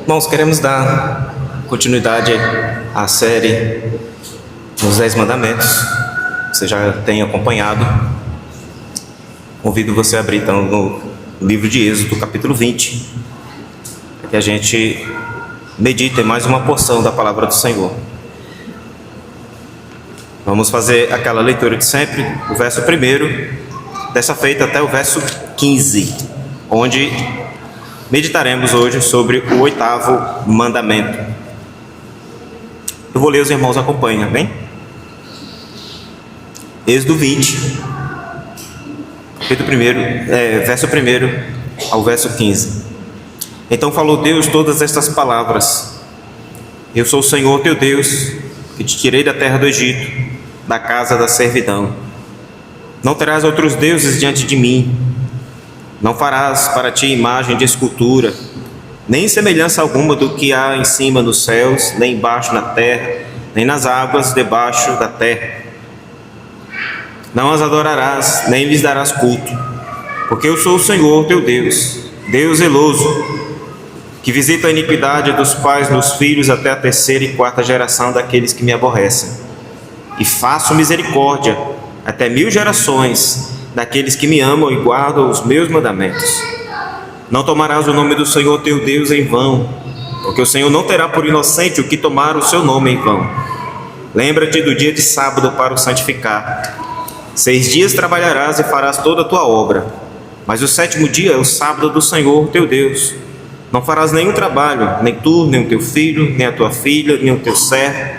Irmãos, queremos dar continuidade à série dos 10 Mandamentos. Você já tem acompanhado. Convido você a abrir então no livro de Êxodo, capítulo 20, para que a gente medite mais uma porção da palavra do Senhor. Vamos fazer aquela leitura de sempre, o verso 1, dessa feita até o verso 15, onde meditaremos hoje sobre o 8º mandamento. Eu vou ler, os irmãos acompanhem, amém? Êxodo 20, capítulo 1, verso 1 ao verso 15. Então falou Deus todas estas palavras: Eu sou o Senhor teu Deus, que te tirei da terra do Egito, da casa da servidão. Não terás outros deuses diante de mim. Não farás para ti imagem de escultura, nem semelhança alguma do que há em cima nos céus, nem embaixo na terra, nem nas águas debaixo da terra. Não as adorarás, nem lhes darás culto, porque eu sou o Senhor teu Deus, Deus zeloso, que visita a iniquidade dos pais nos filhos até a 3ª e 4ª geração daqueles que me aborrecem, e faço misericórdia até 1000 gerações daqueles que me amam e guardam os meus mandamentos. Não tomarás o nome do Senhor teu Deus em vão, porque o Senhor não terá por inocente o que tomar o seu nome em vão. Lembra-te do dia de sábado para o santificar. 6 dias trabalharás e farás toda a tua obra, mas o 7º dia é o sábado do Senhor teu Deus. Não farás nenhum trabalho, nem tu, nem o teu filho, nem a tua filha, nem o teu servo,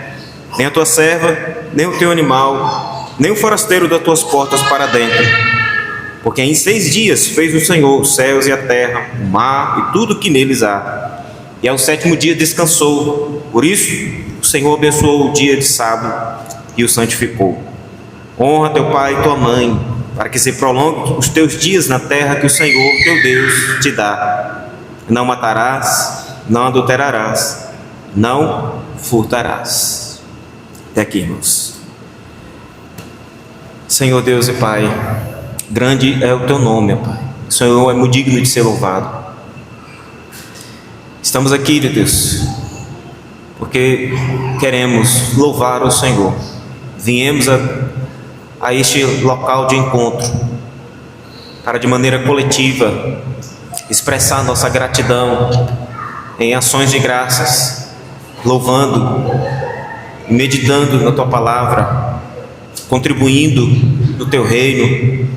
nem a tua serva, nem o teu animal, nem o forasteiro das tuas portas para dentro. Porque em 6 dias fez o Senhor os céus e a terra, o mar e tudo que neles há. E ao 7º dia descansou. Por isso o Senhor abençoou o dia de sábado e o santificou. Honra teu pai e tua mãe, para que se prolongue os teus dias na terra que o Senhor teu Deus te dá. Não matarás, não adulterarás, não furtarás. Até aqui, irmãos. Senhor Deus e Pai, grande é o teu nome, Pai. O Senhor é muito digno de ser louvado. Estamos aqui, Deus, porque queremos louvar o Senhor. Viemos a este local de encontro para, de maneira coletiva, expressar nossa gratidão em ações de graças, louvando e meditando na tua palavra, contribuindo no teu reino,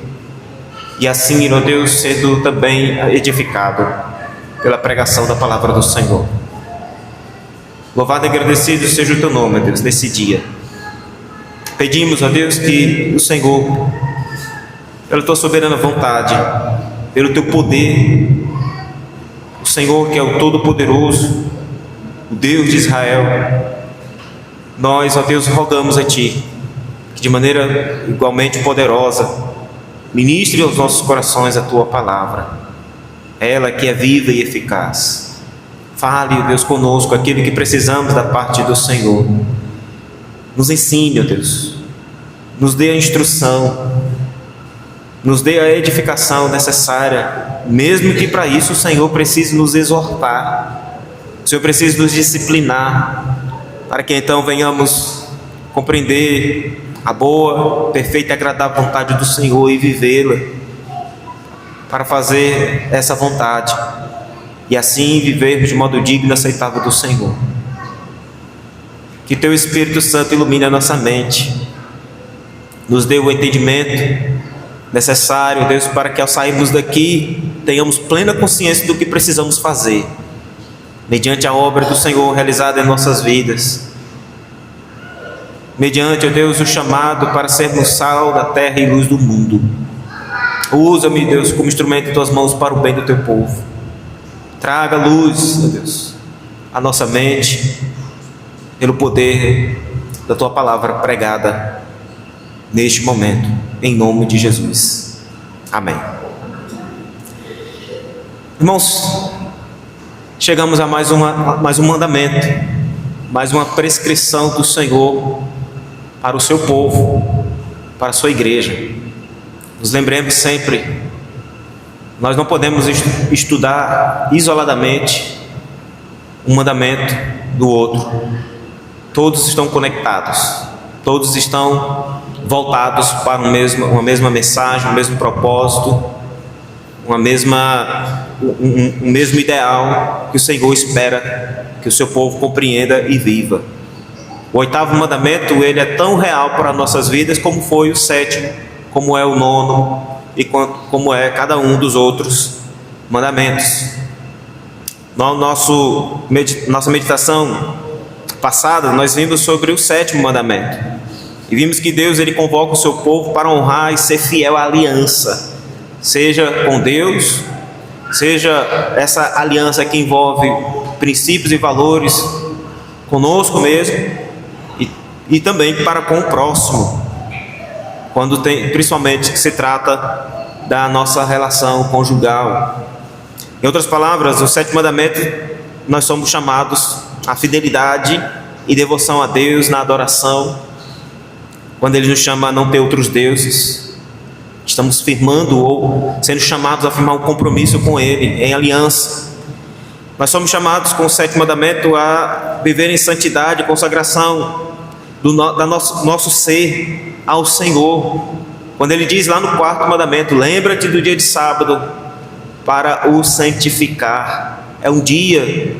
e assim, ó Deus, sendo também edificado pela pregação da palavra do Senhor. Louvado e agradecido seja o teu nome, ó Deus, nesse dia. Pedimos, ó Deus, que o Senhor, pela tua soberana vontade, pelo teu poder, o Senhor que é o Todo-Poderoso, o Deus de Israel, nós, ó Deus, rogamos a ti que de maneira igualmente poderosa ministre aos nossos corações a tua palavra, ela que é viva e eficaz. Fale, ó Deus, conosco aquilo que precisamos da parte do Senhor. Nos ensine, ó Deus, nos dê a instrução, nos dê a edificação necessária, mesmo que para isso o Senhor precise nos exortar, o Senhor precise nos disciplinar, para que então venhamos compreender a boa, perfeita e agradável vontade do Senhor e vivê-la, para fazer essa vontade e assim vivermos de modo digno e aceitável do Senhor. Que teu Espírito Santo ilumine a nossa mente, nos dê o entendimento necessário, Deus, para que ao sairmos daqui tenhamos plena consciência do que precisamos fazer mediante a obra do Senhor realizada em nossas vidas, mediante, ó Deus, o chamado para sermos sal da terra e luz do mundo. Usa-me, Deus, como instrumento em tuas mãos para o bem do teu povo. Traga luz, ó Deus, à nossa mente, pelo poder da tua palavra pregada neste momento, em nome de Jesus. Amém. Irmãos, chegamos a mais um mandamento, mais uma prescrição do Senhor para o seu povo, para a sua igreja. Nos lembremos sempre, nós não podemos estudar isoladamente um mandamento do outro. Todos estão conectados, todos estão voltados para uma mesma mensagem, um mesmo propósito, um mesmo ideal que o Senhor espera que o seu povo compreenda e viva. O 8º mandamento, ele é tão real para nossas vidas como foi o 7º, como é o 9º e como é cada um dos outros mandamentos. Nossa meditação passada, nós vimos sobre o 7º mandamento e vimos que Deus, ele convoca o seu povo para honrar e ser fiel à aliança, seja com Deus, seja essa aliança que envolve princípios e valores conosco mesmo e também para com o próximo, principalmente que se trata da nossa relação conjugal. Em outras palavras, o 7º mandamento, nós somos chamados à fidelidade e devoção a Deus na adoração. Quando Ele nos chama a não ter outros deuses, estamos firmando ou sendo chamados a firmar um compromisso com Ele, em aliança. Nós somos chamados com o 7º mandamento a viver em santidade e consagração do nosso ser ao Senhor. Quando Ele diz lá no 4º mandamento: lembra-te do dia de sábado para o santificar. É um dia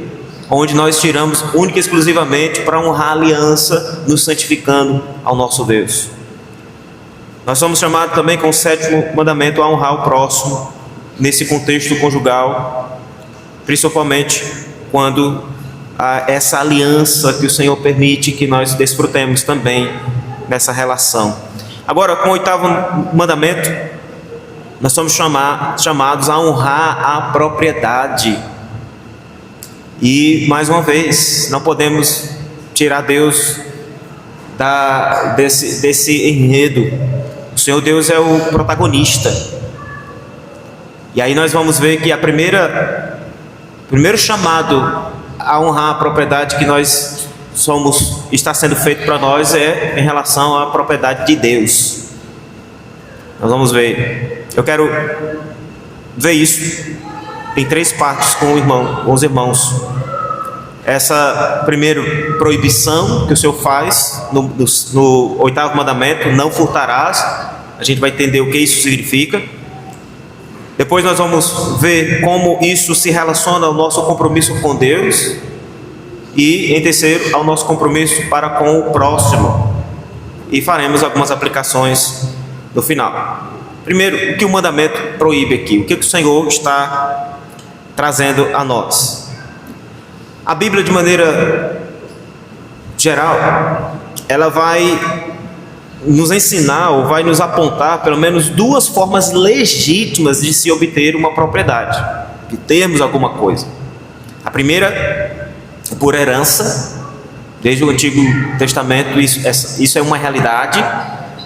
onde nós tiramos única e exclusivamente para honrar a aliança, nos santificando ao nosso Deus. Nós somos chamados também com o 7º mandamento a honrar o próximo nesse contexto conjugal, principalmente quando há essa aliança que o Senhor permite que nós desfrutemos também nessa relação. Agora, com o 8º mandamento, nós somos chamados a honrar a propriedade. E, mais uma vez, não podemos tirar Deus desse enredo. O Senhor Deus é o protagonista. E aí nós vamos ver que o primeiro chamado a honrar a propriedade que está sendo feito para nós é em relação à propriedade de Deus. Nós vamos ver. Eu quero ver isso em 3 partes com os irmãos. Essa primeira proibição que o Senhor faz no 8º mandamento: não furtarás. A gente vai entender o que isso significa. Depois nós vamos ver como isso se relaciona ao nosso compromisso com Deus e, em terceiro, ao nosso compromisso para com o próximo. E faremos algumas aplicações no final. Primeiro, o que o mandamento proíbe aqui? O que o Senhor está trazendo a nós? A Bíblia, de maneira geral, ela vai nos ensinar ou vai nos apontar pelo menos 2 formas legítimas de se obter uma propriedade, de termos alguma coisa. A primeira é por herança. Desde o Antigo Testamento isso é uma realidade.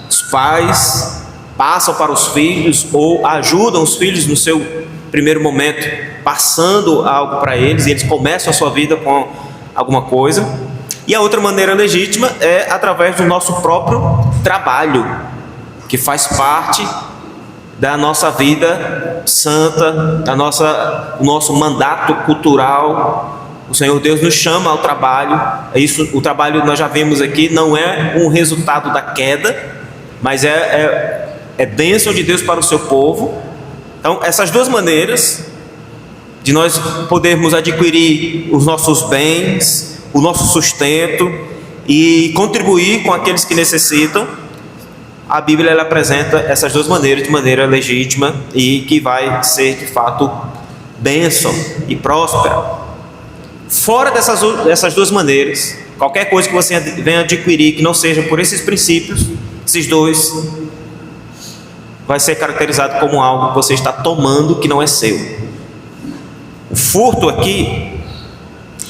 Os pais passam para os filhos ou ajudam os filhos no seu primeiro momento, passando algo para eles, e eles começam a sua vida com alguma coisa. E a outra maneira legítima é através do nosso próprio trabalho, que faz parte da nossa vida santa, o nosso mandato cultural. O Senhor Deus nos chama ao trabalho. O trabalho, nós já vimos aqui, não é um resultado da queda, mas é bênção de Deus para o seu povo. Então, essas 2 maneiras de nós podermos adquirir os nossos bens, o nosso sustento e contribuir com aqueles que necessitam, a Bíblia ela apresenta essas 2 maneiras de maneira legítima e que vai ser de fato bênção e próspera. Fora dessas 2 maneiras, qualquer coisa que você venha adquirir que não seja por esses princípios, esses 2, vai ser caracterizado como algo que você está tomando que não é seu. O furto aqui,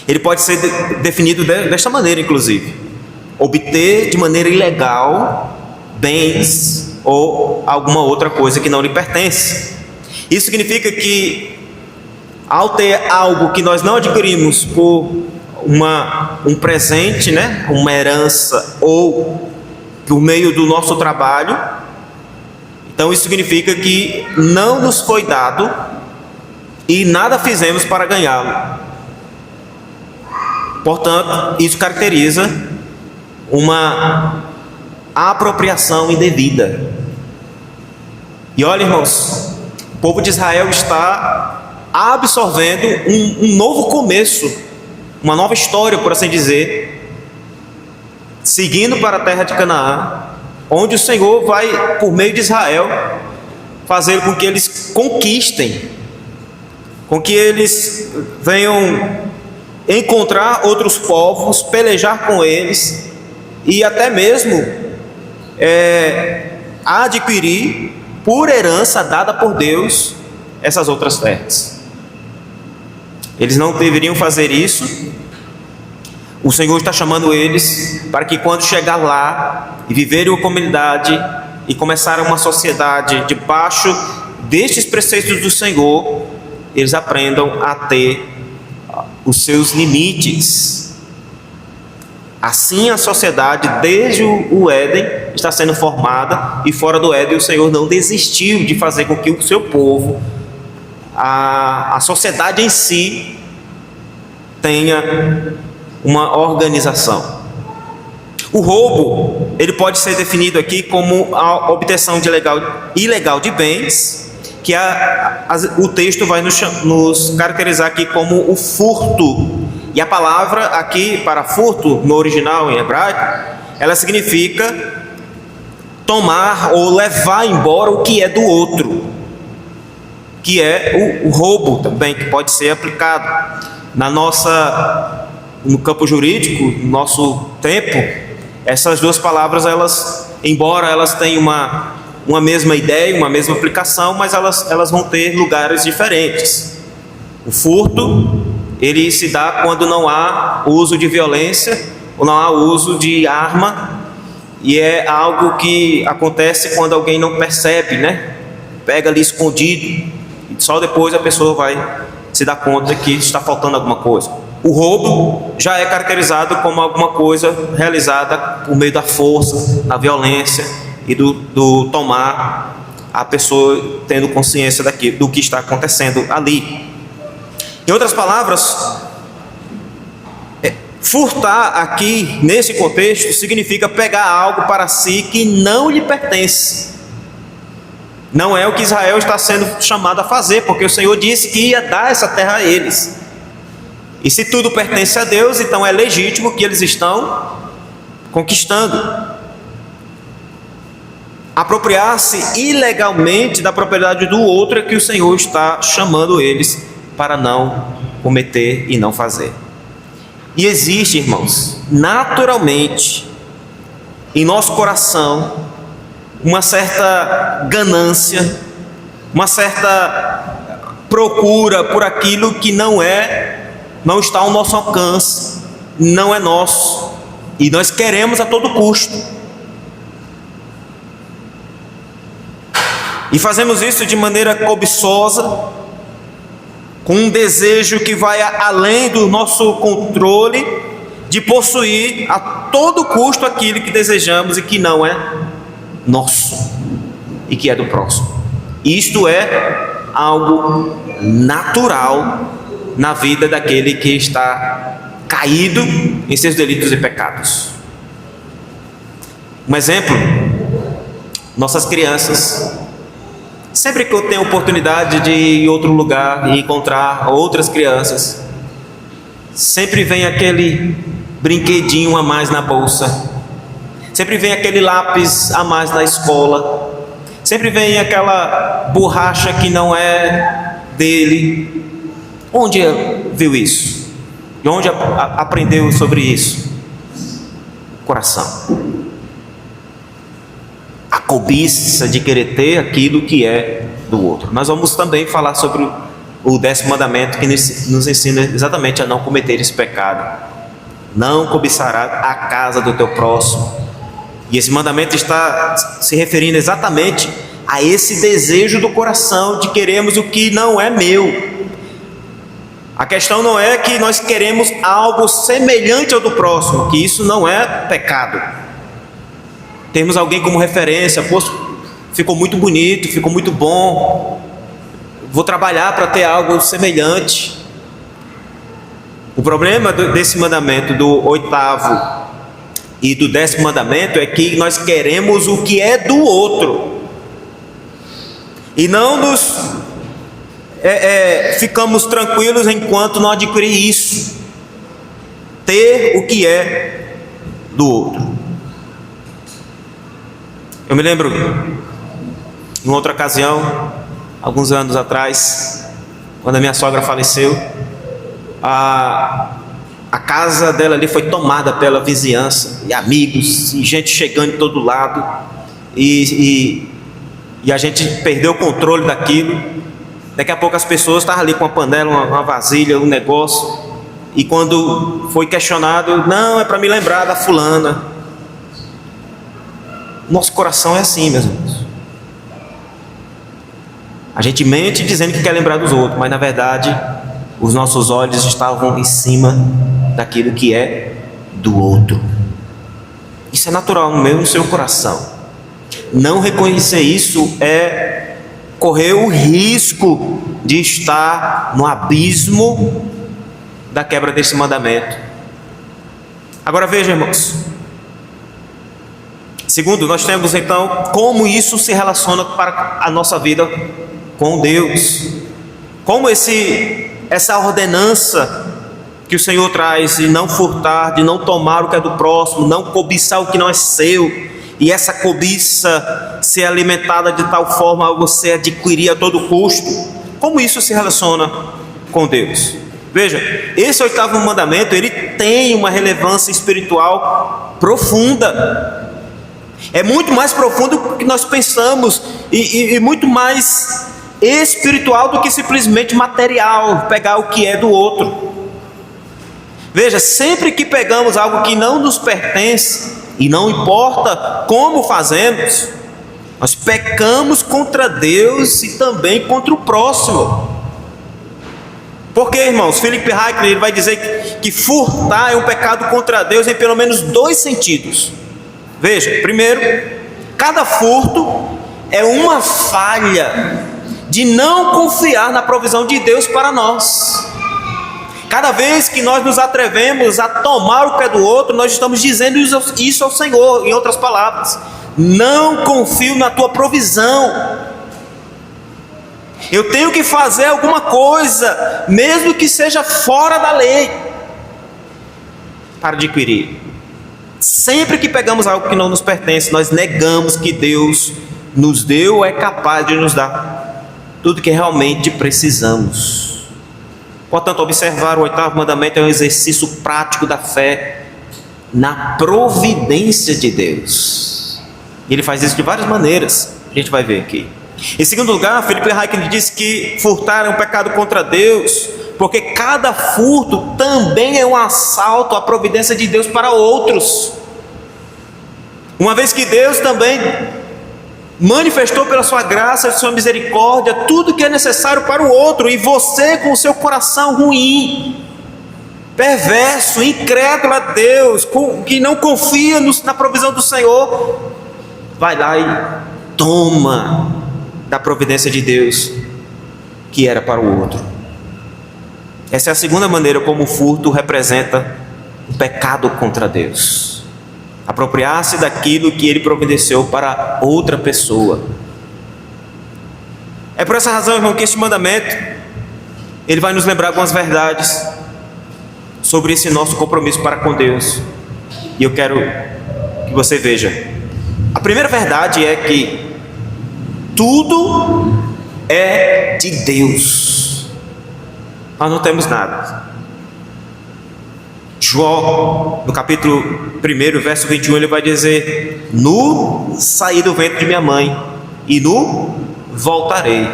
ele pode ser definido desta maneira, inclusive: obter de maneira ilegal bens ou alguma outra coisa que não lhe pertence. Isso significa que, ao ter algo que nós não adquirimos por um presente, uma herança, ou por meio do nosso trabalho, então isso significa que não nos foi dado e nada fizemos para ganhá-lo. Portanto, isso caracteriza uma apropriação indevida. E olha, irmãos, o povo de Israel está absorvendo um novo começo, uma nova história, por assim dizer, seguindo para a terra de Canaã, onde o Senhor vai, por meio de Israel, fazer com que eles conquistem, com que eles venham encontrar outros povos, pelejar com eles e até mesmo adquirir por herança dada por Deus essas outras terras. Eles não deveriam fazer isso. O Senhor está chamando eles para que quando chegar lá e viverem uma comunidade e começarem uma sociedade debaixo destes preceitos do Senhor, eles aprendam a ter os seus limites. Assim a sociedade desde o Éden está sendo formada, e fora do Éden o Senhor não desistiu de fazer com que o seu povo, a sociedade em si, tenha uma organização. O roubo, ele pode ser definido aqui como a obtenção ilegal de bens, que o texto vai nos caracterizar aqui como o furto. E a palavra aqui para furto, no original em hebraico, ela significa tomar ou levar embora o que é do outro, que é o roubo também, que pode ser aplicado no campo jurídico, no nosso tempo. Essas duas palavras, embora elas tenham uma mesma ideia, uma mesma aplicação, mas elas vão ter lugares diferentes. O furto, ele se dá quando não há uso de violência ou não há uso de arma, e é algo que acontece quando alguém não percebe, né? Pega ali escondido, e só depois a pessoa vai se dar conta que está faltando alguma coisa. O roubo já é caracterizado como alguma coisa realizada por meio da força, da violência e do tomar a pessoa tendo consciência do que está acontecendo ali. Em outras palavras, furtar aqui nesse contexto significa pegar algo para si que não lhe pertence. Não é o que Israel está sendo chamado a fazer, porque o Senhor disse que ia dar essa terra a eles. E se tudo pertence a Deus, então é legítimo que eles estão conquistando. Apropriar-se ilegalmente da propriedade do outro é que o Senhor está chamando eles para não cometer e não fazer. E existe, irmãos, naturalmente, em nosso coração, uma certa ganância, uma certa procura por aquilo que não está ao nosso alcance, não é nosso, e nós queremos a todo custo. E fazemos isso de maneira cobiçosa, com um desejo que vai além do nosso controle, de possuir a todo custo aquilo que desejamos e que não é nosso, e que é do próximo. Isto é algo natural na vida daquele que está caído em seus delitos e pecados. Um exemplo, nossas crianças. Sempre que eu tenho oportunidade de ir em outro lugar e encontrar outras crianças, sempre vem aquele brinquedinho a mais na bolsa, sempre vem aquele lápis a mais na escola, sempre vem aquela borracha que não é dele. Onde viu isso? De onde aprendeu sobre isso? Coração. A cobiça de querer ter aquilo que é do outro. Nós vamos também falar sobre o 10º mandamento, que nos ensina exatamente a não cometer esse pecado. Não cobiçarás a casa do teu próximo. E esse mandamento está se referindo exatamente a esse desejo do coração de queremos o que não é meu. A questão não é que nós queremos algo semelhante ao do próximo, que isso não é pecado. Temos alguém como referência, poxa, ficou muito bonito, ficou muito bom, vou trabalhar para ter algo semelhante. problema desse mandamento, do 8º e do 10º mandamento, é que nós queremos o que é do outro e não ficamos tranquilos enquanto não adquirir isso, ter o que é do outro. Eu me lembro, em outra ocasião, alguns anos atrás, quando a minha sogra faleceu, a casa dela ali foi tomada pela vizinhança, e amigos, e gente chegando de todo lado, e a gente perdeu o controle daquilo. Daqui a pouco as pessoas estavam ali com uma panela, uma vasilha, um negócio, e quando foi questionado, não, é para me lembrar da fulana. Nosso coração é assim, meus irmãos. A gente mente dizendo que quer lembrar dos outros, mas na verdade os nossos olhos estavam em cima daquilo que é do outro. Isso é natural no meu e no seu coração. Não reconhecer isso é correr o risco de estar no abismo da quebra desse mandamento. Agora veja, irmãos. Segundo, nós temos então como isso se relaciona para a nossa vida com Deus. Como essa ordenança que o Senhor traz de não furtar, de não tomar o que é do próximo, não cobiçar o que não é seu, e essa cobiça ser alimentada de tal forma a você adquirir a todo custo, como isso se relaciona com Deus? Veja, esse 8º mandamento, ele tem uma relevância espiritual profunda. É muito mais profundo do que nós pensamos, e muito mais espiritual do que simplesmente material, pegar o que é do outro. Veja, sempre que pegamos algo que não nos pertence, e não importa como fazemos, nós pecamos contra Deus e também contra o próximo. Porque, irmãos, Philip Ryken, ele vai dizer que furtar é um pecado contra Deus em pelo menos 2 sentidos. Veja, primeiro, cada furto é uma falha de não confiar na provisão de Deus para nós. Cada vez que nós nos atrevemos a tomar o que é do outro, nós estamos dizendo isso ao Senhor. Em outras palavras, não confio na tua provisão. Eu tenho que fazer alguma coisa, mesmo que seja fora da lei, para adquirir. Sempre que pegamos algo que não nos pertence, nós negamos que Deus nos deu ou é capaz de nos dar tudo que realmente precisamos. Portanto, observar o 8º mandamento é um exercício prático da fé na providência de Deus. E ele faz isso de várias maneiras, a gente vai ver aqui. Em segundo lugar, Philip Ryken diz que furtar é um pecado contra Deus, porque cada furto também é um assalto à providência de Deus para outros. Uma vez que Deus também manifestou pela sua graça e sua misericórdia tudo que é necessário para o outro, e você, com o seu coração ruim, perverso, incrédulo a Deus, que não confia na provisão do Senhor, vai lá e toma da providência de Deus que era para o outro. Essa é a segunda maneira como o furto representa um pecado contra Deus. Apropriar-se daquilo que Ele providenciou para outra pessoa. É por essa razão, irmão, que este mandamento ele vai nos lembrar algumas verdades sobre esse nosso compromisso para com Deus. E eu quero que você veja. A primeira verdade é que tudo é de Deus. Nós não temos nada. João, no capítulo 1, verso 21, ele vai dizer: nu saí do ventre de minha mãe, e nu voltarei.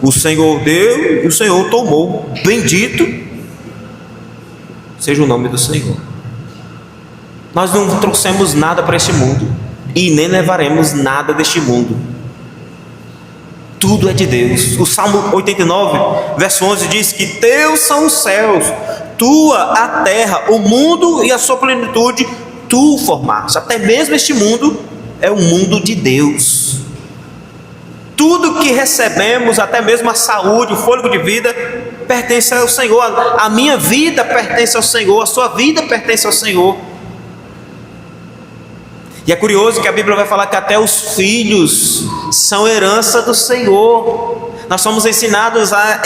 O Senhor deu e o Senhor tomou. Bendito seja o nome do Senhor. Nós não trouxemos nada para este mundo, e nem levaremos nada deste mundo. Tudo é de Deus. O Salmo 89, verso 11 diz que teus são os céus, tua a terra, o mundo e a sua plenitude, tu formaste. Até mesmo este mundo é o mundo de Deus. Tudo que recebemos, até mesmo a saúde, o fôlego de vida, pertence ao Senhor, a minha vida pertence ao Senhor, a sua vida pertence ao Senhor. E é curioso que a Bíblia vai falar que até os filhos são herança do Senhor. Nós somos ensinados a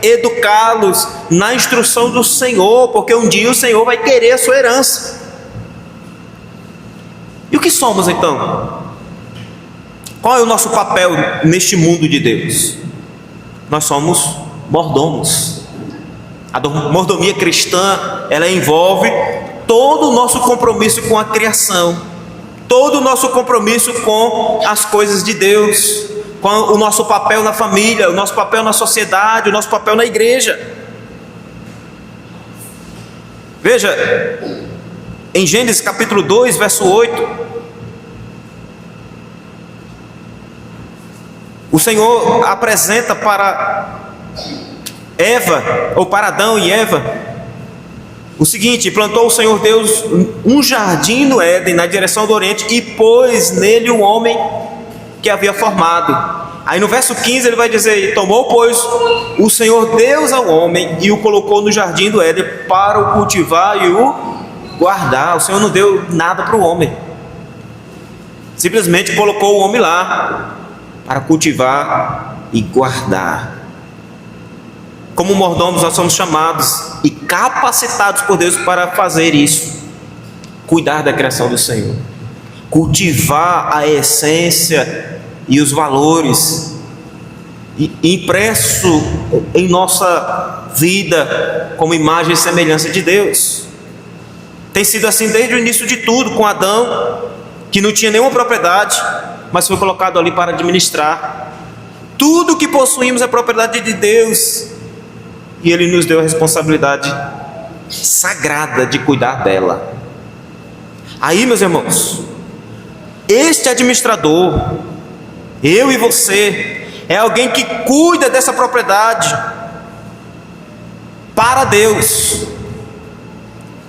educá-los na instrução do Senhor, porque um dia o Senhor vai querer a sua herança. E o que somos então? Qual é o nosso papel neste mundo de Deus? Nós somos mordomos. A mordomia cristã, ela envolve todo o nosso compromisso com a criação, todo o nosso compromisso com as coisas de Deus, com o nosso papel na família, o nosso papel na sociedade, o nosso papel na igreja. Veja, em Gênesis capítulo 2, verso 8, o Senhor apresenta para Eva, ou para Adão e Eva, o seguinte: plantou o Senhor Deus um jardim no Éden, na direção do Oriente, e pôs nele o homem que havia formado. Aí no verso 15 ele vai dizer: tomou, pois, o Senhor Deus ao homem e o colocou no jardim do Éden para o cultivar e o guardar. O Senhor não deu nada para o homem, simplesmente colocou o homem lá para cultivar e guardar. Como mordomos, nós somos chamados e capacitados por Deus para fazer isso: cuidar da criação do Senhor, cultivar a essência e os valores impresso em nossa vida como imagem e semelhança de Deus. Tem sido assim desde o início de tudo, com Adão, que não tinha nenhuma propriedade, mas foi colocado ali para administrar. Tudo que possuímos é propriedade de Deus, e Ele nos deu a responsabilidade sagrada de cuidar dela. Aí, meus irmãos, este administrador, eu e você, é alguém que cuida dessa propriedade para Deus.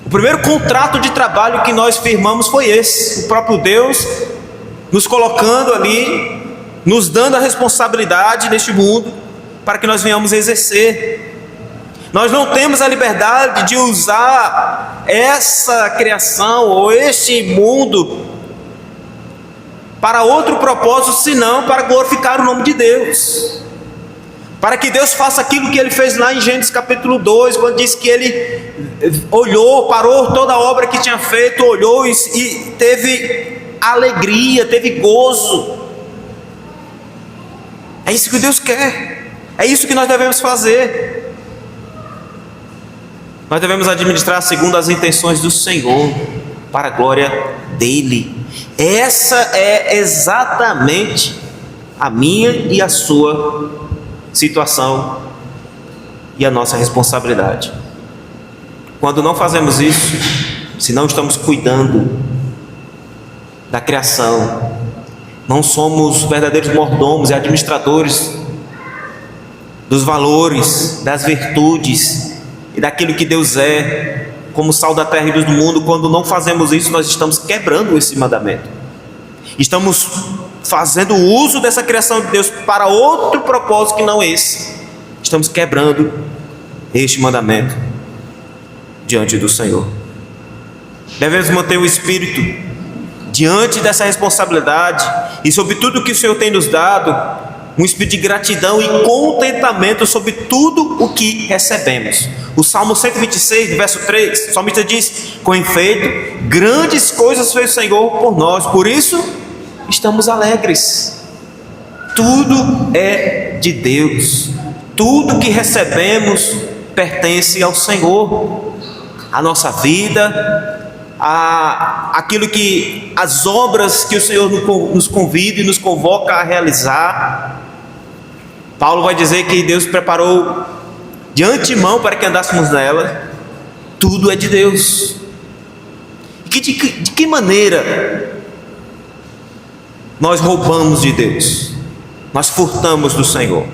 O primeiro contrato de trabalho que nós firmamos foi esse: o próprio Deus nos colocando ali, nos dando a responsabilidade neste mundo para que nós venhamos exercer. Nós não temos a liberdade de usar essa criação ou este mundo para outro propósito, senão para glorificar o nome de Deus, para que Deus faça aquilo que Ele fez lá em Gênesis capítulo 2, quando diz que Ele olhou, parou toda a obra que tinha feito, olhou e teve alegria, teve gozo. É isso que Deus quer, é isso que nós devemos fazer. Nós devemos administrar segundo as intenções do Senhor, para a glória dEle. Essa é exatamente a minha e a sua situação e a nossa responsabilidade. Quando não fazemos isso, se não estamos cuidando da criação, não somos verdadeiros mordomos e administradores dos valores, das virtudes e daquilo que Deus é, como sal da terra e luz do mundo. Quando não fazemos isso, nós estamos quebrando esse mandamento. Estamos fazendo uso dessa criação de Deus para outro propósito que não esse. Estamos quebrando este mandamento diante do Senhor. Devemos manter o espírito diante dessa responsabilidade e sobre tudo que o Senhor tem nos dado, um espírito de gratidão e contentamento sobre tudo o que recebemos. O Salmo 126, verso 3, o salmista diz: com efeito, grandes coisas fez o Senhor por nós, por isso estamos alegres. Tudo é de Deus, tudo que recebemos pertence ao Senhor. A nossa vida, aquilo que, as obras que o Senhor nos convida e nos convoca a realizar. Paulo vai dizer que Deus preparou de antemão para que andássemos nela. Tudo é de Deus. De que maneira nós roubamos de Deus? Nós furtamos do Senhor?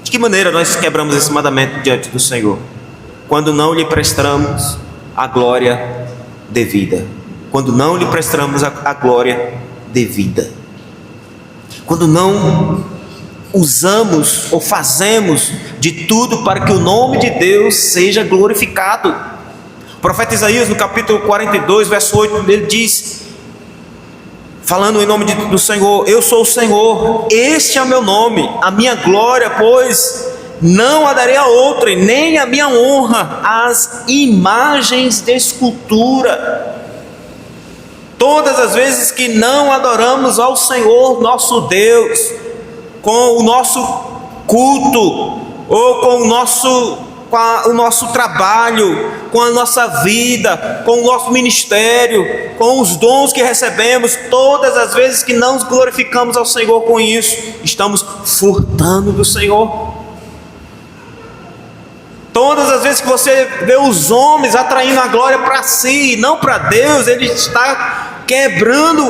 De que maneira nós quebramos esse mandamento diante do Senhor? Quando não lhe prestamos a glória devida. Quando não lhe prestamos a glória devida. Quando não usamos ou fazemos de tudo para que o nome de Deus seja glorificado. O profeta Isaías, no capítulo 42, verso 8, ele diz, falando em nome do Senhor: eu sou o Senhor, este é o meu nome, a minha glória, pois não a darei a outra, nem a minha honra às imagens de escultura. Todas as vezes que não adoramos ao Senhor nosso Deus, com o nosso culto, ou com o nosso trabalho, com a nossa vida, com o nosso ministério, com os dons que recebemos, todas as vezes que não glorificamos ao Senhor com isso, estamos furtando do Senhor. Todas as vezes que você vê os homens atraindo a glória para si e não para Deus, ele está quebrando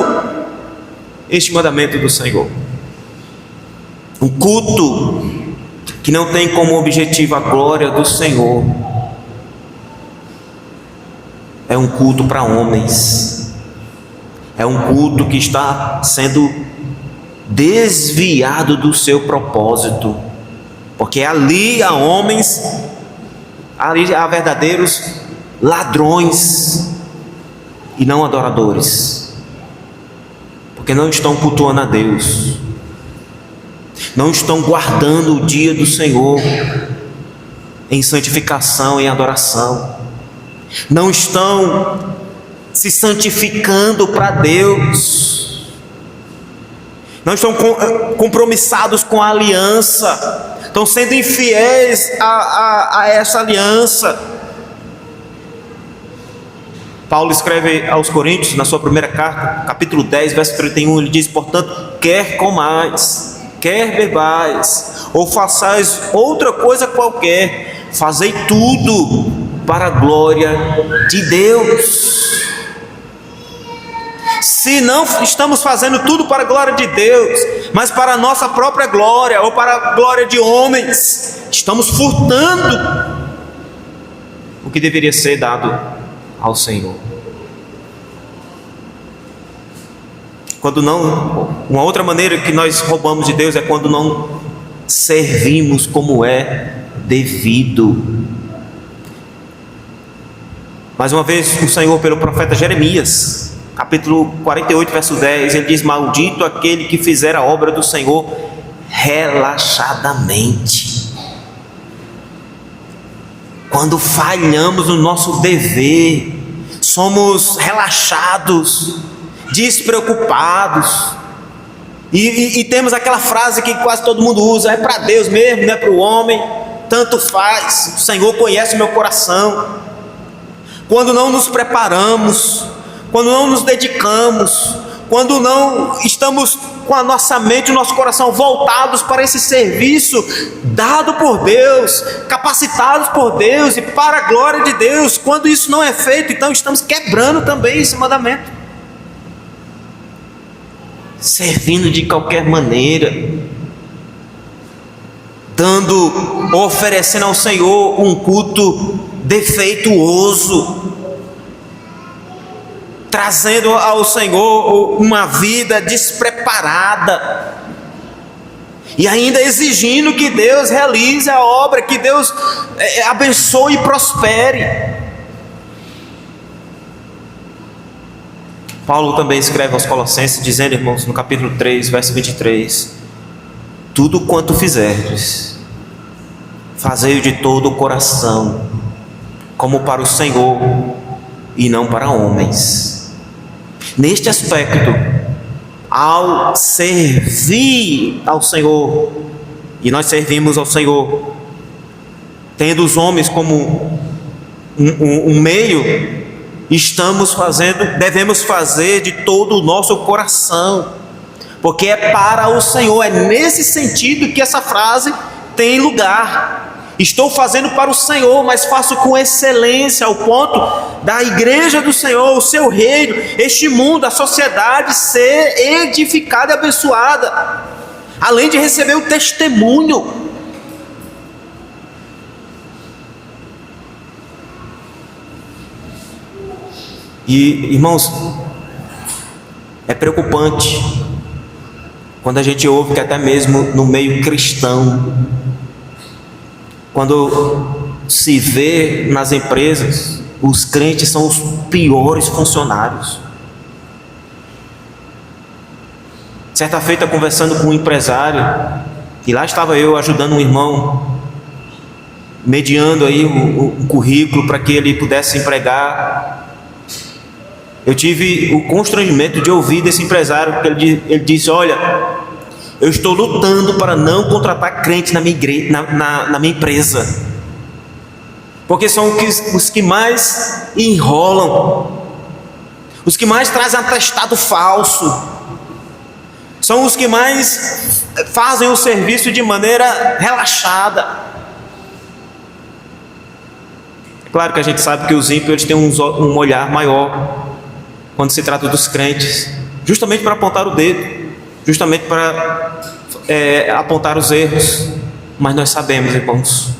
este mandamento do Senhor. Um culto que não tem como objetivo a glória do Senhor é um culto para homens, é um culto que está sendo desviado do seu propósito, porque ali há homens, ali há verdadeiros ladrões e não adoradores, porque não estão cultuando a Deus, não estão guardando o dia do Senhor em santificação, em adoração, não estão se santificando para Deus, não estão compromissados com a aliança, estão sendo infiéis a essa aliança. Paulo escreve aos Coríntios, na sua primeira carta, capítulo 10, verso 31, ele diz: portanto, quer comais, quer bebais, ou façais outra coisa qualquer, fazei tudo para a glória de Deus. Se não estamos fazendo tudo para a glória de Deus, mas para a nossa própria glória, ou para a glória de homens, estamos furtando o que deveria ser dado ao Senhor. Quando não, uma outra maneira que nós roubamos de Deus é quando não servimos como é devido. Mais uma vez, o Senhor, pelo profeta Jeremias, capítulo 48, verso 10, ele diz: maldito aquele que fizer a obra do Senhor relaxadamente. Quando falhamos no nosso dever, somos relaxados, despreocupados, e temos aquela frase que quase todo mundo usa: é para Deus mesmo, não é para o homem, tanto faz, o Senhor conhece o meu coração. Quando não nos preparamos, quando não nos dedicamos, quando não estamos com a nossa mente e o nosso coração voltados para esse serviço dado por Deus, capacitados por Deus e para a glória de Deus, quando isso não é feito, então estamos quebrando também esse mandamento, servindo de qualquer maneira, oferecendo ao Senhor um culto defeituoso, trazendo ao Senhor uma vida despreparada, e ainda exigindo que Deus realize a obra, que Deus abençoe e prospere. Paulo também escreve aos Colossenses, dizendo, irmãos, no capítulo 3, verso 23: tudo quanto fizerdes, fazei-o de todo o coração, como para o Senhor e não para homens. Neste aspecto, ao servir ao Senhor, e nós servimos ao Senhor, tendo os homens como um meio, devemos fazer de todo o nosso coração, porque é para o Senhor. É nesse sentido que essa frase tem lugar. Estou fazendo para o Senhor, mas faço com excelência, ao ponto da igreja do Senhor, o seu reino, este mundo, a sociedade ser edificada e abençoada, além de receber o testemunho. E, irmãos, é preocupante Quando a gente ouve que até mesmo no meio cristão, quando se vê nas empresas, os crentes são os piores funcionários. Certa feita, conversando com um empresário, e lá estava eu ajudando um irmão, mediando aí o currículo para que ele pudesse empregar. Eu tive o constrangimento de ouvir desse empresário, porque ele disse: olha, eu estou lutando para não contratar crente na minha igreja, na minha empresa, porque são os que mais enrolam, os que mais trazem atestado falso, são os que mais fazem o serviço de maneira relaxada. É claro que a gente sabe que os ímpios eles têm um olhar maior quando se trata dos crentes, justamente para apontar o dedo, justamente para apontar os erros. Mas nós sabemos, irmãos,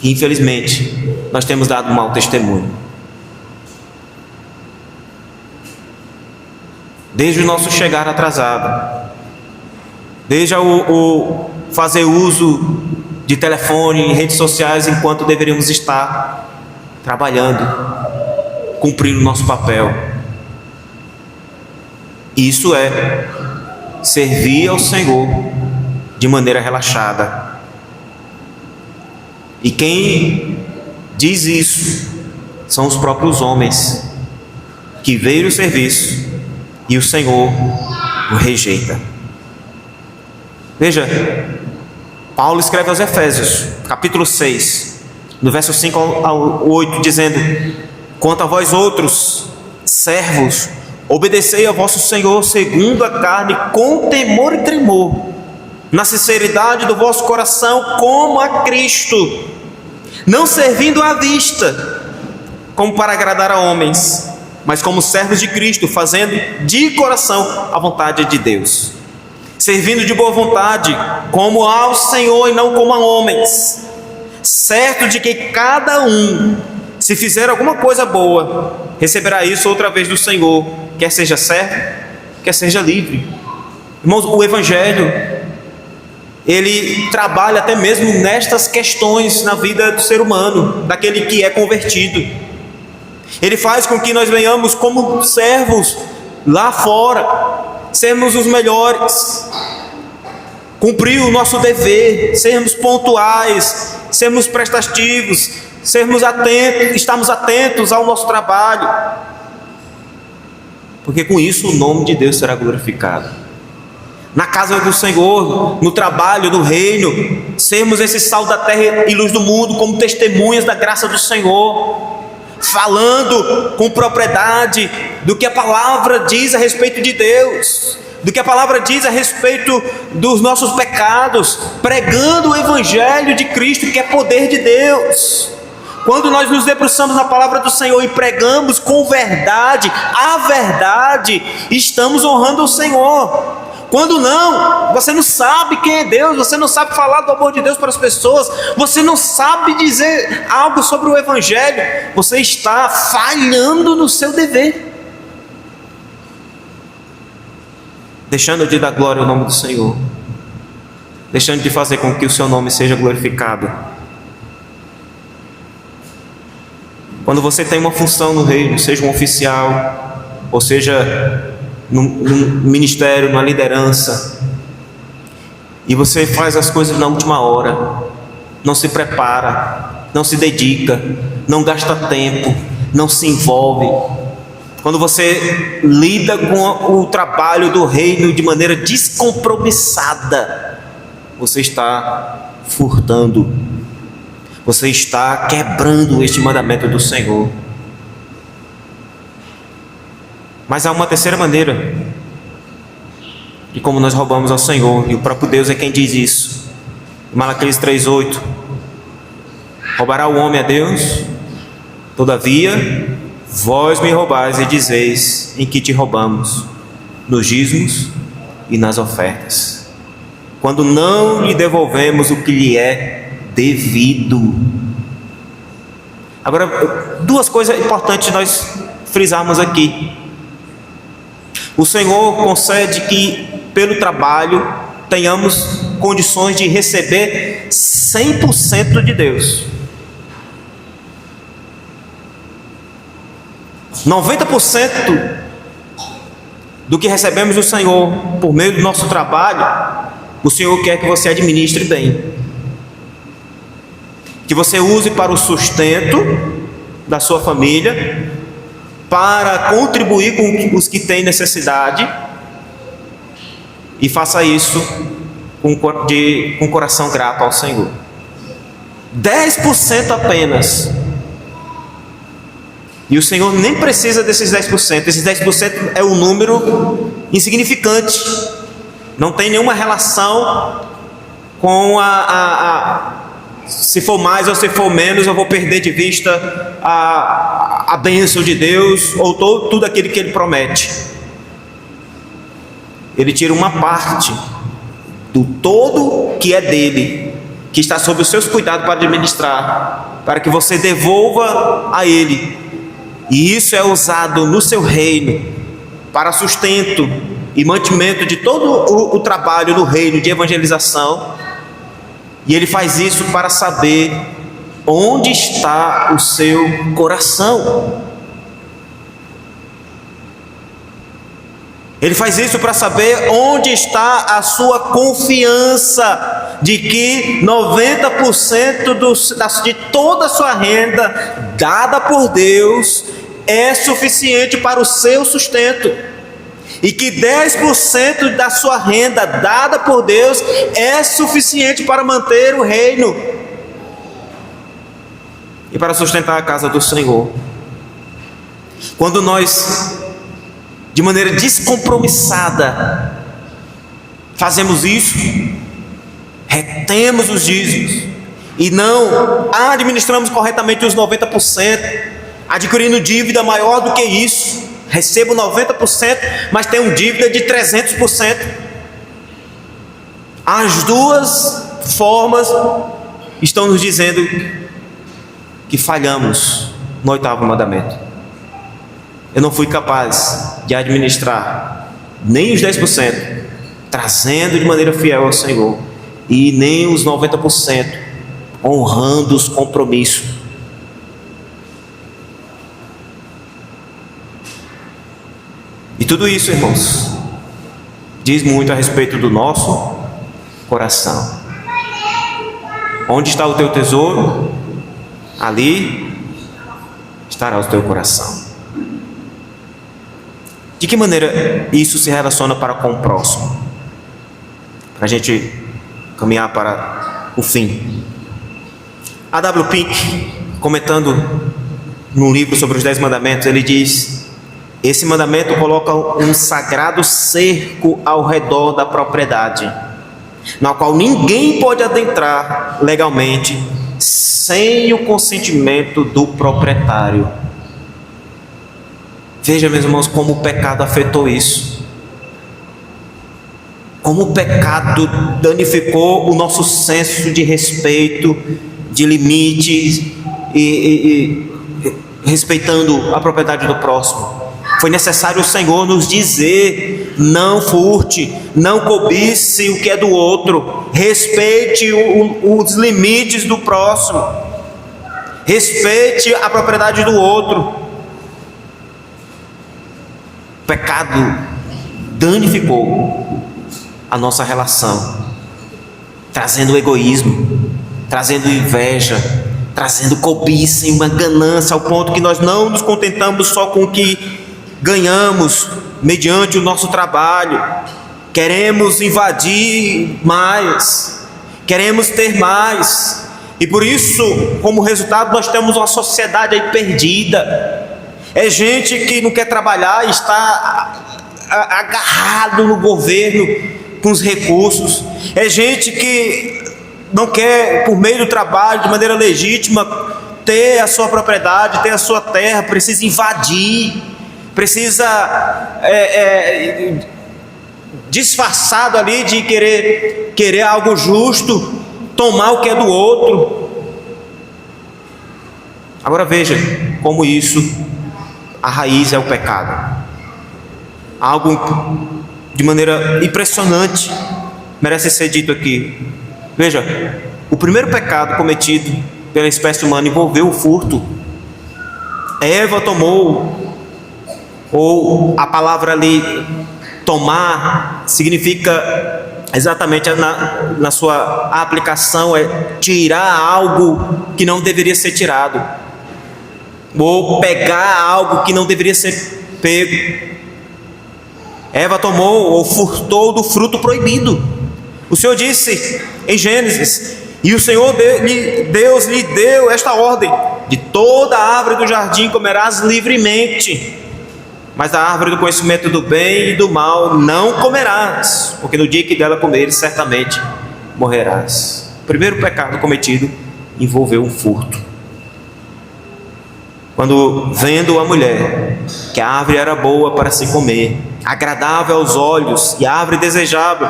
que infelizmente nós temos dado um mau testemunho. Desde o nosso chegar atrasado, desde o fazer uso de telefone e redes sociais enquanto deveríamos estar trabalhando, cumprindo o nosso papel. Isso é servir ao Senhor de maneira relaxada. E quem diz isso são os próprios homens que veem o serviço e o Senhor o rejeita. Veja, Paulo escreve aos Efésios, capítulo 6, no verso 5 ao 8, dizendo: quanto a vós outros, servos, obedecei ao vosso Senhor segundo a carne, com temor e tremor, na sinceridade do vosso coração, como a Cristo, não servindo à vista, como para agradar a homens, mas como servos de Cristo, fazendo de coração a vontade de Deus, servindo de boa vontade, como ao Senhor e não como a homens, certo de que cada um, se fizer alguma coisa boa, receberá isso outra vez do Senhor, quer seja servo, quer seja livre. Irmãos, o Evangelho, ele trabalha até mesmo nestas questões na vida do ser humano, daquele que é convertido. Ele faz com que nós venhamos como servos lá fora, sermos os melhores, cumprir o nosso dever, sermos pontuais, sermos prestativos, sermos atentos, estarmos atentos ao nosso trabalho, porque com isso o nome de Deus será glorificado. Na casa do Senhor, no trabalho do reino, sermos esse sal da terra e luz do mundo, como testemunhas da graça do Senhor, falando com propriedade do que a palavra diz a respeito de Deus, do que a palavra diz a respeito dos nossos pecados, pregando o Evangelho de Cristo, que é poder de Deus. Quando nós nos debruçamos na palavra do Senhor e pregamos com verdade, a verdade, estamos honrando o Senhor. Quando não, você não sabe quem é Deus, você não sabe falar do amor de Deus para as pessoas, você não sabe dizer algo sobre o Evangelho, você está falhando no seu dever, deixando de dar glória ao nome do Senhor, deixando de fazer com que o seu nome seja glorificado. Quando você tem uma função no reino, seja um oficial, ou seja num ministério, numa liderança, e você faz as coisas na última hora, não se prepara, não se dedica, não gasta tempo, não se envolve, quando você lida com o trabalho do reino de maneira descompromissada, você está furtando, você está quebrando este mandamento do Senhor. Mas há uma terceira maneira de como nós roubamos ao Senhor, e o próprio Deus é quem diz isso. Malaquias 3:8: roubará o homem a Deus? Todavia vós me roubais e dizeis: em que te roubamos? Nos dízimos e nas ofertas, quando não lhe devolvemos o que lhe é devido. Agora, duas coisas importantes nós frisarmos aqui. O Senhor concede que pelo trabalho, tenhamos condições de receber 100% de Deus. 90% do que recebemos do Senhor por meio do nosso trabalho, o Senhor quer que você administre bem, que você use para o sustento da sua família, para contribuir com os que têm necessidade, e faça isso com coração grato ao Senhor. 10% apenas, e o Senhor nem precisa desses 10%. Esses 10% é um número insignificante, não tem nenhuma relação com se for mais ou se for menos, eu vou perder de vista a bênção de Deus, ou tudo aquilo que Ele promete. Ele tira uma parte do todo que é dele, que está sob os seus cuidados para administrar, para que você devolva a Ele, e isso é usado no seu reino, para sustento e mantimento de todo o trabalho no reino de evangelização. E Ele faz isso para saber onde está o seu coração. Ele faz isso para saber onde está a sua confiança de que 90% de toda a sua renda dada por Deus é suficiente para o seu sustento, e que 10% da sua renda dada por Deus é suficiente para manter o reino e para sustentar a casa do Senhor. Quando nós, de maneira descompromissada, fazemos isso, retemos os dízimos e não administramos corretamente os 90%, adquirindo dívida maior do que isso, recebo 90%, mas tenho dívida de 300%. As duas formas estão nos dizendo que falhamos no 8º mandamento. Eu não fui capaz de administrar nem os 10%, trazendo de maneira fiel ao Senhor, e nem os 90%, honrando os compromissos. E tudo isso, irmãos, diz muito a respeito do nosso coração. Onde está o teu tesouro, ali estará o teu coração. De que maneira isso se relaciona para com o próximo? Para a gente caminhar para o fim. A W. Pink, comentando num livro sobre os 10 mandamentos, ele diz: esse mandamento coloca um sagrado cerco ao redor da propriedade, na qual ninguém pode adentrar legalmente sem o consentimento do proprietário. Veja, meus irmãos, como o pecado afetou isso. Como o pecado danificou o nosso senso de respeito, de limites, e respeitando a propriedade do próximo. Foi necessário o Senhor nos dizer: não furte, não cobice o que é do outro, respeite os limites do próximo, respeite a propriedade do outro. O pecado danificou a nossa relação, trazendo egoísmo, trazendo inveja, trazendo cobiça e uma ganância, ao ponto que nós não nos contentamos só com o que ganhamos mediante o nosso trabalho. Queremos invadir mais, queremos ter mais, e por isso, como resultado, nós temos uma sociedade aí perdida. É gente que não quer trabalhar e está agarrado no governo com os recursos. É gente que não quer, por meio do trabalho, de maneira legítima, ter a sua propriedade, ter a sua terra, precisa invadir, precisa disfarçado ali de querer algo justo, tomar o que é do outro. Agora veja como isso, a raiz é o pecado. Algo de maneira impressionante merece ser dito aqui. Veja, o primeiro pecado cometido pela espécie humana envolveu o furto. Eva tomou, ou a palavra ali, tomar, significa exatamente na sua aplicação, é tirar algo que não deveria ser tirado, ou pegar algo que não deveria ser pego. Eva tomou ou furtou do fruto proibido. O Senhor disse em Gênesis: e o Senhor Deus lhe deu esta ordem: de toda a árvore do jardim comerás livremente, mas da árvore do conhecimento do bem e do mal não comerás, porque no dia que dela comeres certamente morrerás. O primeiro pecado cometido envolveu um furto. Quando, vendo a mulher que a árvore era boa para se comer, agradável aos olhos, e a árvore desejável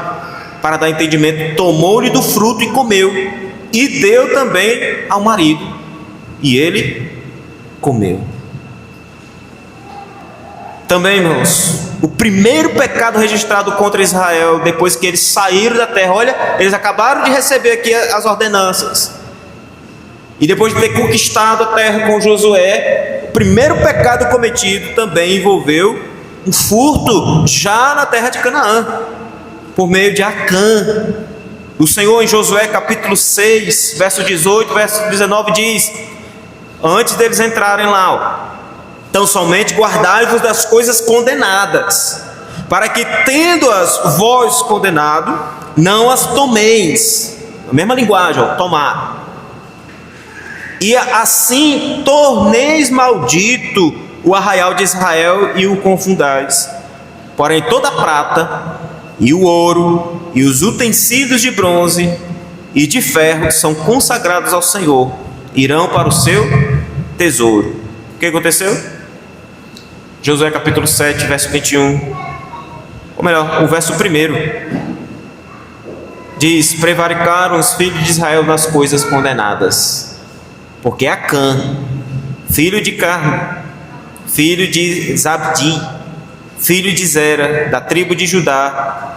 para dar entendimento, tomou-lhe do fruto e comeu, e deu também ao marido, e ele comeu. Também, irmãos, o primeiro pecado registrado contra Israel, depois que eles saíram da terra, olha, eles acabaram de receber aqui as ordenanças, e depois de ter conquistado a terra com Josué, o primeiro pecado cometido também envolveu um furto já na terra de Canaã, por meio de Acã. O Senhor em Josué capítulo 6, verso 18, verso 19 diz: antes deles entrarem lá, tão somente guardai-vos das coisas condenadas, para que, tendo-as vós condenado, não as tomeis. A mesma linguagem, tomar. E assim torneis maldito o arraial de Israel e o confundais. Porém toda a prata e o ouro e os utensílios de bronze e de ferro que são consagrados ao Senhor irão para o seu tesouro. O que aconteceu? Josué capítulo 7, verso 21, ou melhor, o verso 1 diz: prevaricaram os filhos de Israel nas coisas condenadas, porque Acã, filho de Carme, filho de Zabdi, filho de Zera, da tribo de Judá,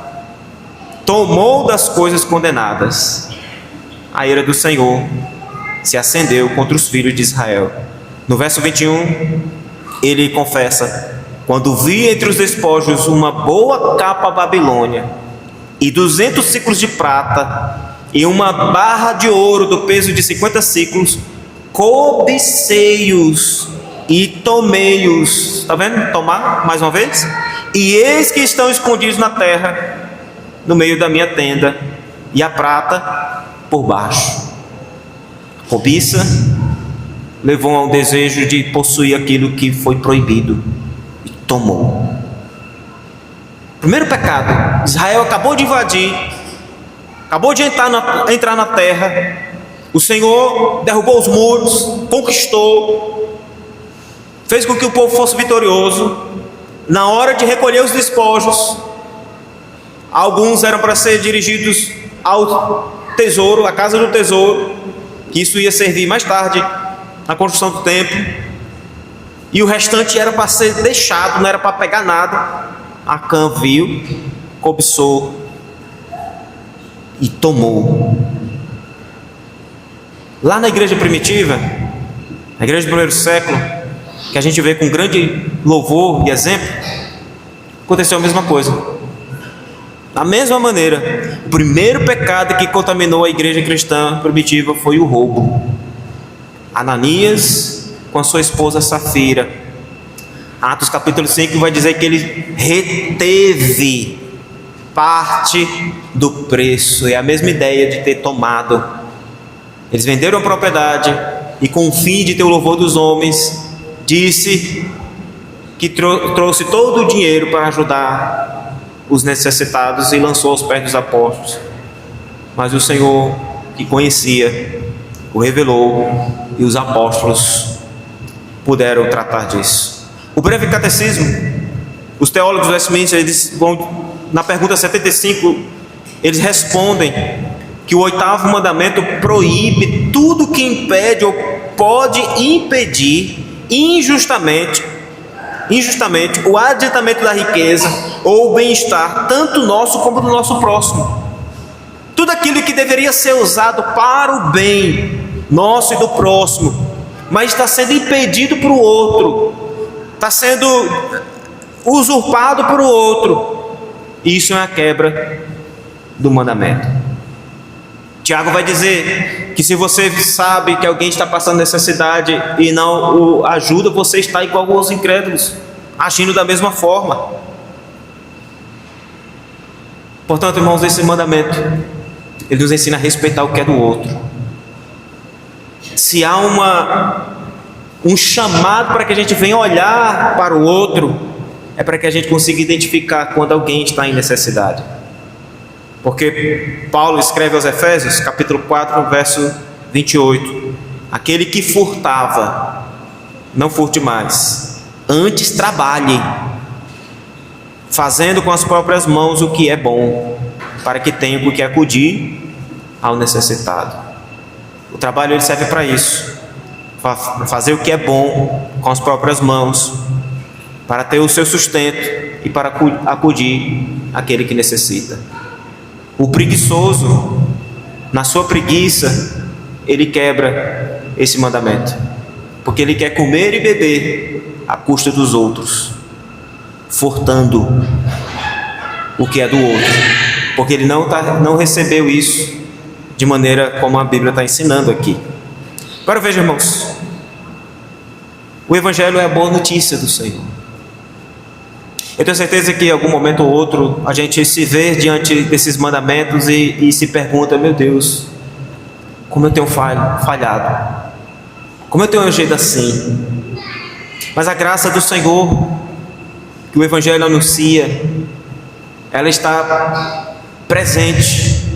tomou das coisas condenadas. A ira do Senhor se acendeu contra os filhos de Israel. No verso 21, ele confessa: quando vi entre os despojos uma boa capa babilônia, e 200 ciclos de prata, e uma barra de ouro do peso de 50 ciclos, cobicei-os e tomei-os. Está vendo? Tomar, mais uma vez. E eis que estão escondidos na terra, no meio da minha tenda, e a prata por baixo. Cobiça levou ao desejo de possuir aquilo que foi proibido, e tomou. Primeiro pecado: Israel acabou de invadir, acabou de entrar na terra. O Senhor derrubou os muros, conquistou, fez com que o povo fosse vitorioso. Na hora de recolher os despojos, alguns eram para ser dirigidos ao tesouro, à casa do tesouro, que isso ia servir mais tarde na construção do templo, e o restante era para ser deixado, não era para pegar nada. Acã viu, cobiçou e tomou. Lá na igreja primitiva, na igreja do primeiro século, que a gente vê com grande louvor e exemplo, aconteceu a mesma coisa. Da mesma maneira, o primeiro pecado que contaminou a igreja cristã primitiva foi o roubo. Ananias com a sua esposa Safira, Atos capítulo 5 vai dizer que ele reteve parte do preço. É a mesma ideia de ter tomado. Eles venderam a propriedade e, com o fim de ter o louvor dos homens, disse que trouxe todo o dinheiro para ajudar os necessitados e lançou aos pés dos apóstolos. Mas o Senhor, que conhecia, o revelou, e os apóstolos puderam tratar disso. O breve catecismo, os teólogos do Westminster, eles vão, na pergunta 75, eles respondem que o 8º mandamento proíbe tudo que impede ou pode impedir injustamente injustamente o adiantamento da riqueza ou o bem-estar, tanto nosso como do nosso próximo. Tudo aquilo que deveria ser usado para o bem nosso e do próximo, mas está sendo impedido para o outro, está sendo usurpado por o outro. Isso é a quebra do mandamento. Tiago vai dizer que se você sabe que alguém está passando necessidade e não o ajuda, você está igual aos incrédulos, agindo da mesma forma. Portanto, irmãos, esse mandamento, ele nos ensina a respeitar o que é do outro. Se há um chamado para que a gente venha olhar para o outro, é para que a gente consiga identificar quando alguém está em necessidade. Porque Paulo escreve aos Efésios, capítulo 4, verso 28: aquele que furtava, não furte mais, antes trabalhe, fazendo com as próprias mãos o que é bom, para que tenha com que acudir ao necessitado. O trabalho ele serve para isso, fazer o que é bom com as próprias mãos, para ter o seu sustento e para acudir àquele que necessita. O preguiçoso, na sua preguiça, ele quebra esse mandamento, porque ele quer comer e beber à custa dos outros, furtando o que é do outro, porque ele não recebeu isso de maneira como a Bíblia está ensinando aqui. Agora veja, irmãos, o Evangelho é a boa notícia do Senhor. Eu tenho certeza que em algum momento ou outro a gente se vê diante desses mandamentos e se pergunta: meu Deus, como eu tenho falhado, como eu tenho agido assim. Mas a graça do Senhor, que o Evangelho anuncia, ela está presente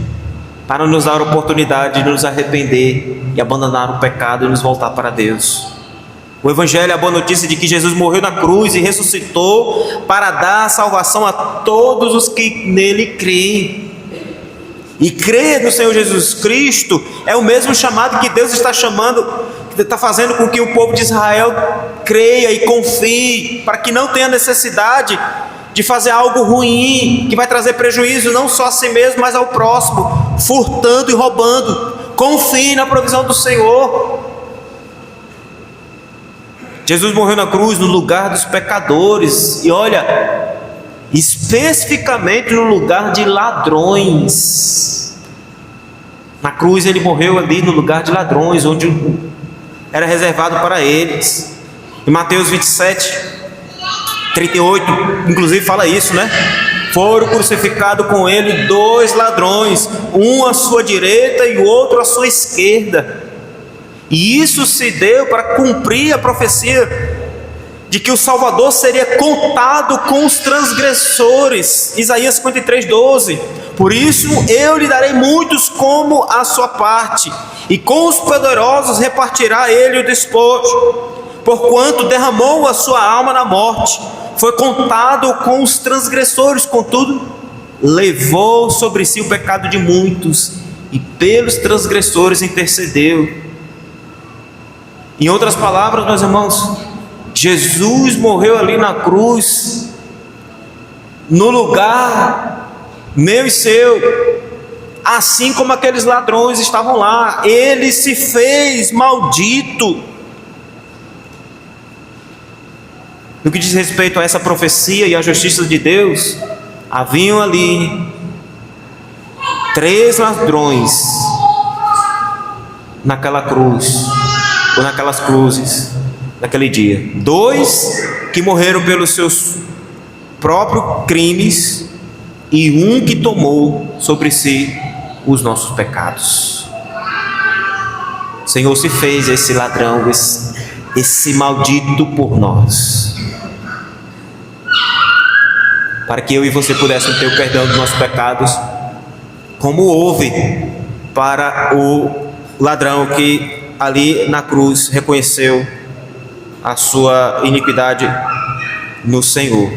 para nos dar a oportunidade de nos arrepender e abandonar o pecado e nos voltar para Deus. O Evangelho é a boa notícia de que Jesus morreu na cruz e ressuscitou para dar salvação a todos os que nele creem. E crer no Senhor Jesus Cristo é o mesmo chamado que Deus está fazendo com que o povo de Israel creia e confie, para que não tenha necessidade de fazer algo ruim, que vai trazer prejuízo não só a si mesmo, mas ao próximo, furtando e roubando. Confie na provisão do Senhor. Jesus morreu na cruz no lugar dos pecadores, e olha, especificamente no lugar de ladrões. Na cruz ele morreu ali no lugar de ladrões, onde era reservado para eles. Em Mateus 27, 38, inclusive fala isso, né? Foram crucificados com ele 2 ladrões, um à sua direita e o outro à sua esquerda. E isso se deu para cumprir a profecia de que o Salvador seria contado com os transgressores. Isaías 53, 12. Por isso eu lhe darei muitos como a sua parte, e com os poderosos repartirá ele o despojo. Porquanto derramou a sua alma na morte, foi contado com os transgressores, contudo levou sobre si o pecado de muitos, e pelos transgressores intercedeu. Em outras palavras, meus irmãos, Jesus morreu ali na cruz, no lugar meu e seu, assim como aqueles ladrões estavam lá. Ele se fez maldito. No que diz respeito a essa profecia e a justiça de Deus, haviam ali 3 ladrões naquela cruz, ou naquelas cruzes, naquele dia. 2 que morreram pelos seus próprios crimes, e um que tomou sobre si os nossos pecados. O Senhor se fez esse ladrão, esse maldito por nós, para que eu e você pudéssemos ter o perdão dos nossos pecados, como houve para o ladrão que ali na cruz reconheceu a sua iniquidade no Senhor,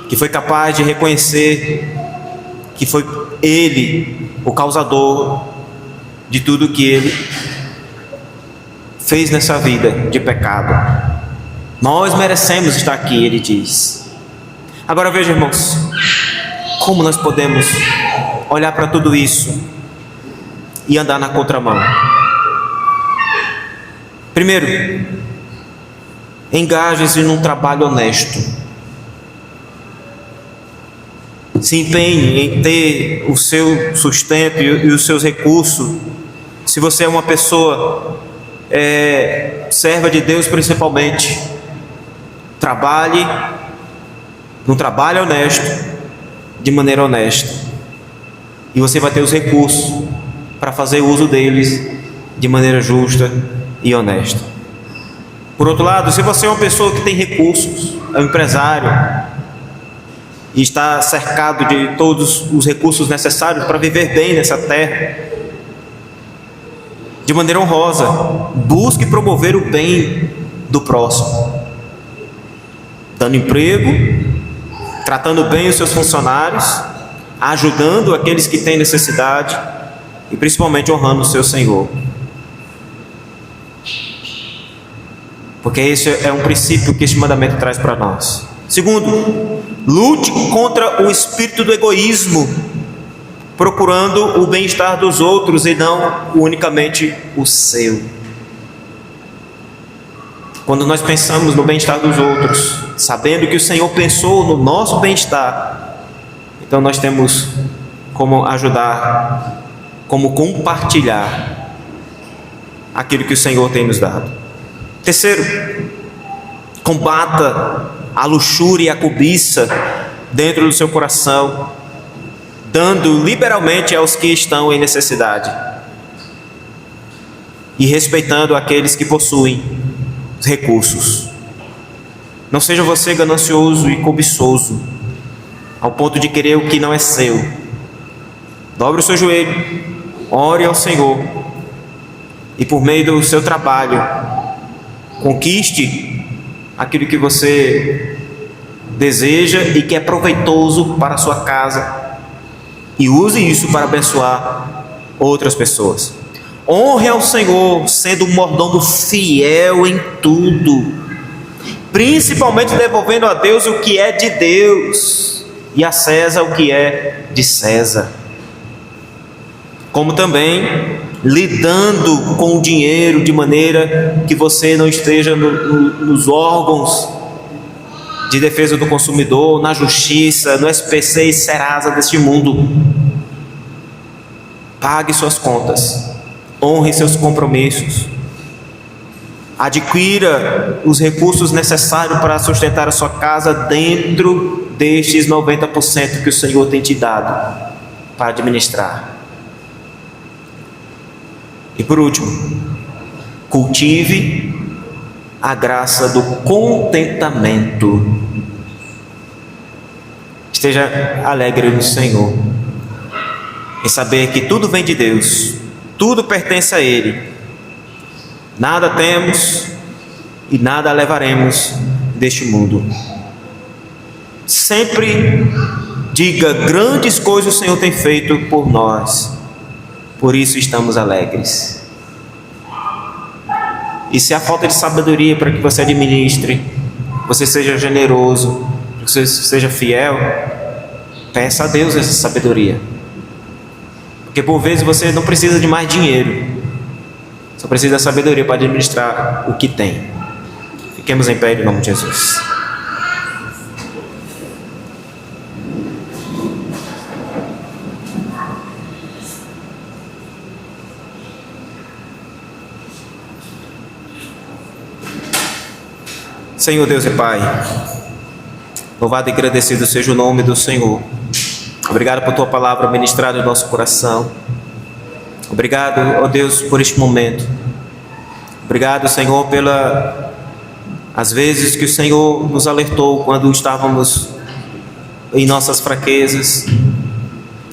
que foi capaz de reconhecer que foi ele o causador de tudo que ele fez nessa vida de pecado. Nós merecemos estar aqui, ele diz. Agora veja, irmãos, como nós podemos olhar para tudo isso e andar na contramão. Primeiro, engaje-se num trabalho honesto. Se empenhe em ter o seu sustento e os seus recursos. Se você é uma pessoa serva de Deus principalmente, trabalhe num trabalho honesto, de maneira honesta, e você vai ter os recursos para fazer uso deles de maneira justa e honesta. Por outro lado, se você é uma pessoa que tem recursos, é um empresário e está cercado de todos os recursos necessários para viver bem nessa terra, de maneira honrosa, busque promover o bem do próximo, dando emprego, tratando bem os seus funcionários, ajudando aqueles que têm necessidade e principalmente honrando o seu Senhor. Porque esse é um princípio que este mandamento traz para nós. Segundo, lute contra o espírito do egoísmo, procurando o bem-estar dos outros e não unicamente o seu. Quando nós pensamos no bem-estar dos outros, sabendo que o Senhor pensou no nosso bem-estar, então nós temos como ajudar, como compartilhar aquilo que o Senhor tem nos dado. Terceiro, combata a luxúria e a cobiça dentro do seu coração, dando liberalmente aos que estão em necessidade e respeitando aqueles que possuem os recursos. Não seja você ganancioso e cobiçoso ao ponto de querer o que não é seu. Dobre o seu joelho, ore ao Senhor e por meio do seu trabalho conquiste aquilo que você deseja e que é proveitoso para a sua casa, e use isso para abençoar outras pessoas. Honre ao Senhor sendo um mordomo fiel em tudo, principalmente devolvendo a Deus o que é de Deus e a César o que é de César, como também lidando com o dinheiro de maneira que você não esteja nos órgãos de defesa do consumidor, na justiça, no SPC e Serasa deste mundo. Pague suas contas, honre seus compromissos, adquira os recursos necessários para sustentar a sua casa dentro destes 90% que o Senhor tem te dado para administrar. E por último, cultive a graça do contentamento. Esteja alegre no Senhor, em saber que tudo vem de Deus, tudo pertence a Ele. Nada temos e nada levaremos deste mundo. Sempre diga: grandes coisas o Senhor tem feito por nós, por isso estamos alegres. E se há falta de sabedoria para que você administre, você seja generoso, que você seja fiel, peça a Deus essa sabedoria. Porque por vezes você não precisa de mais dinheiro, só precisa da sabedoria para administrar o que tem. Fiquemos em pé em nome de Jesus. Senhor Deus e Pai, louvado e agradecido seja o nome do Senhor. Obrigado por Tua palavra ministrada no nosso coração. Obrigado, ó Deus, por este momento. Obrigado, Senhor, as vezes que o Senhor nos alertou quando estávamos em nossas fraquezas,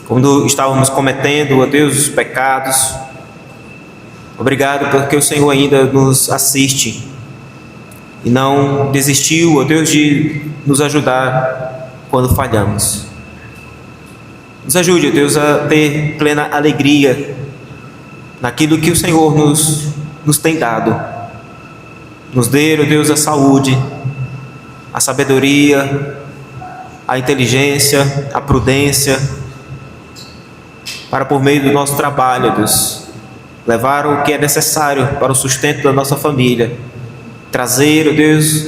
quando estávamos cometendo, ó Deus, os pecados. Obrigado porque o Senhor ainda nos assiste e não desistiu, ó Deus, de nos ajudar quando falhamos. Nos ajude, ó Deus, a ter plena alegria naquilo que o Senhor nos tem dado. Nos dê, ó Deus, a saúde a sabedoria, a inteligência, a prudência, para por meio do nosso trabalho, Deus, levar o que é necessário para o sustento da nossa família, trazer, ó Deus,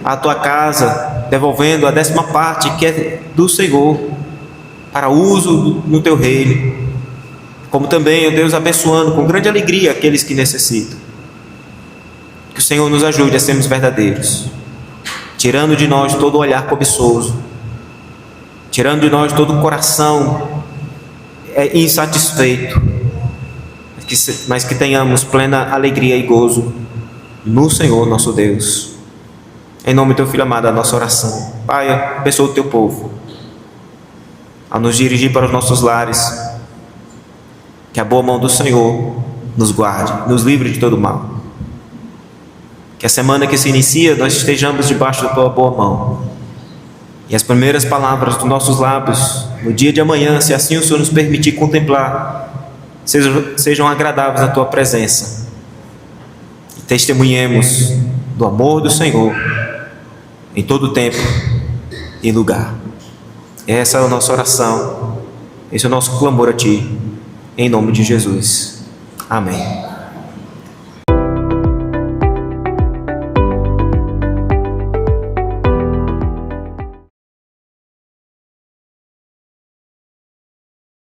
à tua casa, devolvendo a 10ª parte que é do Senhor, para uso no teu reino, como também, ó Deus, abençoando com grande alegria aqueles que necessitam. Que o Senhor nos ajude a sermos verdadeiros, tirando de nós todo o olhar cobiçoso, tirando de nós todo o coração insatisfeito, mas que tenhamos plena alegria e gozo no Senhor nosso Deus. Em nome do teu Filho amado, a nossa oração. Pai, abençoa o teu povo, ao nos dirigir para os nossos lares, que a boa mão do Senhor nos guarde, nos livre de todo mal. Que a semana que se inicia, nós estejamos debaixo da tua boa mão, e as primeiras palavras dos nossos lábios, no dia de amanhã, se assim o Senhor nos permitir contemplar, sejam agradáveis à tua presença, e testemunhemos do amor do Senhor em todo tempo e lugar. Essa é a nossa oração, esse é o nosso clamor a ti, em nome de Jesus. Amém.